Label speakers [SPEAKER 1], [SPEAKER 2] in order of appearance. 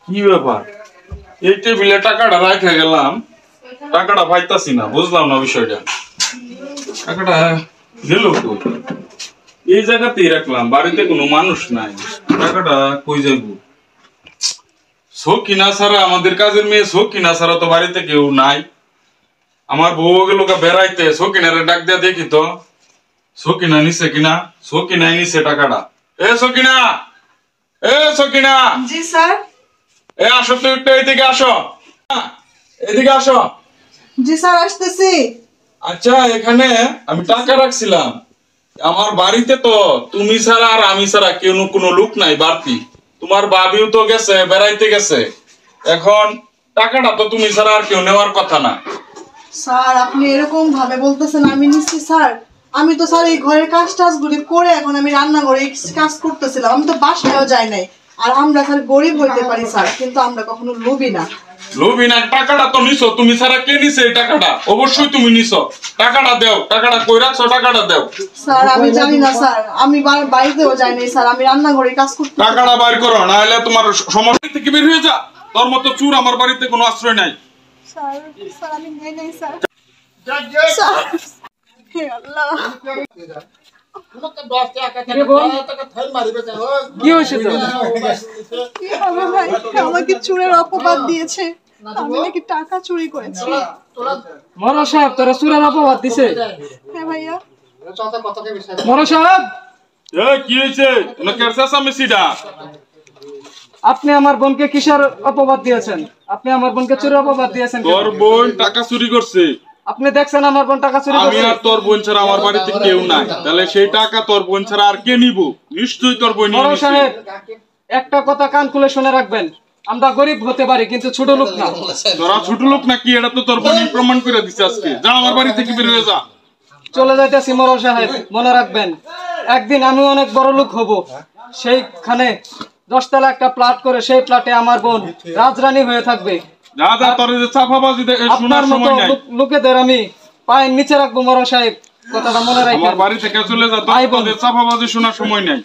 [SPEAKER 1] কি ব্যাপার? এই টেবিলে টাকাটা রাখা গেলাম, টাকাটা পাইতাছি না, বুঝলাম না বিষয়টা। টাকাটা গেল কই? এই জায়গাতেই রাখলাম, বাড়িতে কোনো মানুষ নাই, টাকাটা কই যাইব? সকিনা ছাড়া, আমাদের কাজের মেয়ে সকিনা ছাড়া তো বাড়িতে কেউ নাই। আমার বউ গেল বেড়াইতে, সকিনারে ডাক দিয়া দেখি তো সকিনা নিছে কিনা। সকিনাই নিছে টাকাটা। এ সকিনা, এ সকিনা।
[SPEAKER 2] জি স্যার।
[SPEAKER 1] এ আসো তো, একটু এদিকে আসো, এদিকে আসো।
[SPEAKER 2] জি স্যার, আসতেছি।
[SPEAKER 1] আচ্ছা, এখানে আমি টাকা রাখছিলাম। আমার বাড়িতে তো তুমি ছাড়া আর আমি ছাড়া কেউ কোনো লোক নাই বাড়তি। তোমার বাবিও তো গেছে, বেড়াইতে গেছে। এখন টাকাটা তো তুমি ছাড়া আর কেউ নেওয়ার কথা না।
[SPEAKER 2] স্যার, আপনি এরকম ভাবে বলতেছেন, আমি নিচ্ছি স্যার। আমি তো স্যার এই ঘরের কাজ টাজগুলি করে এখন আমি রান্নাঘরে কাজ করতেছিলাম, আমি তো বাসায়ও যাই নাই। আর আমরা স্যার গরিব হইতে পারি স্যার, কিন্তু আমরা কখনো লোভী না।
[SPEAKER 1] লোভী না? টাকাটা তো নিছো, তুমি ছাড়া কে নিছে এই টাকাটা? অবশ্যই তুমি নিছো। টাকাটা দাও, টাকাটা কই রাখছো? টাকাটা দাও।
[SPEAKER 2] স্যার আমি জানি না স্যার, আমি বাড়িতেও যাই নাই স্যার, আমি রান্নাঘরে কাজ করতে।
[SPEAKER 1] টাকাটা বাইর করো, না হলে তোমার সমস্যা থেকে বের হয়ে যা। তোর মতো চুর আমার বাড়িতে কোনো আশ্রয় নাই।
[SPEAKER 2] স্যার স্যার আমি নেই নাই স্যার। হে আল্লাহ,
[SPEAKER 3] কি হয়েছে তো?
[SPEAKER 2] কি হবে ভাই, আমাকে চুরের অপবাদ দিয়েছে, আমি নাকি টাকা চুরি করেছি।
[SPEAKER 3] মরা সাহেব তোরা চুরের অপবাদ দিছে?
[SPEAKER 2] হ্যাঁ ভাইয়া।
[SPEAKER 3] মরা সাহেব,
[SPEAKER 1] এ কি হয়েছে? না কেরসাস আমি সিডা।
[SPEAKER 3] আপনি আমার বোনকে কিসের অপবাদ দিয়েছেন? আপনি আমার বোনকে চুরির অপবাদ দিয়েছেন কেন?
[SPEAKER 1] তোর বোন টাকা চুরি করছে।
[SPEAKER 3] আপনি দেখছেন আমার বোন টাকা চুরি
[SPEAKER 1] আমি
[SPEAKER 3] করছে?
[SPEAKER 1] আর তোর বোন ছাড়া আমার বাড়িতে কেউ নাই, তাহলে সেই টাকা তোর বোন ছাড়া আর কে নিব? নিশ্চয়ই তোর বোন নিয়ে
[SPEAKER 3] মরা
[SPEAKER 1] নিছে।
[SPEAKER 3] সাহেব, একটা কথা কান খুলে শুনে রাখবেন, আমরা গরিব হতে পারি কিন্তু ছোট লোক না।
[SPEAKER 1] তোরা ছোট লোক নাকি? এটা তো তোর বোন প্রমাণ করে দিছে আজকে। যা আমার বাড়ি থেকে বের হয়ে যা।
[SPEAKER 3] চলে যাইতেছি মরা সাহেব, মনে রাখবেন একদিন আমি অনেক বড় লোক হব। সেইখানে 10 তলা একটা প্লট করে সেই প্লটে আমার বোন রাজরানী হয়ে থাকবে।
[SPEAKER 1] যা যা, তোর যে চাপাবাজি
[SPEAKER 3] আপনার
[SPEAKER 1] শোনার
[SPEAKER 3] মতো
[SPEAKER 1] সময় নাই।
[SPEAKER 3] লোকেদের আমি পায়ের নিচে রাখবো মরা সাহেব, কথাটা মনে রাখবেন।
[SPEAKER 1] আমার বাড়ি থেকে চলে যা, তোর চাপাবাজি শোনার সময় নাই।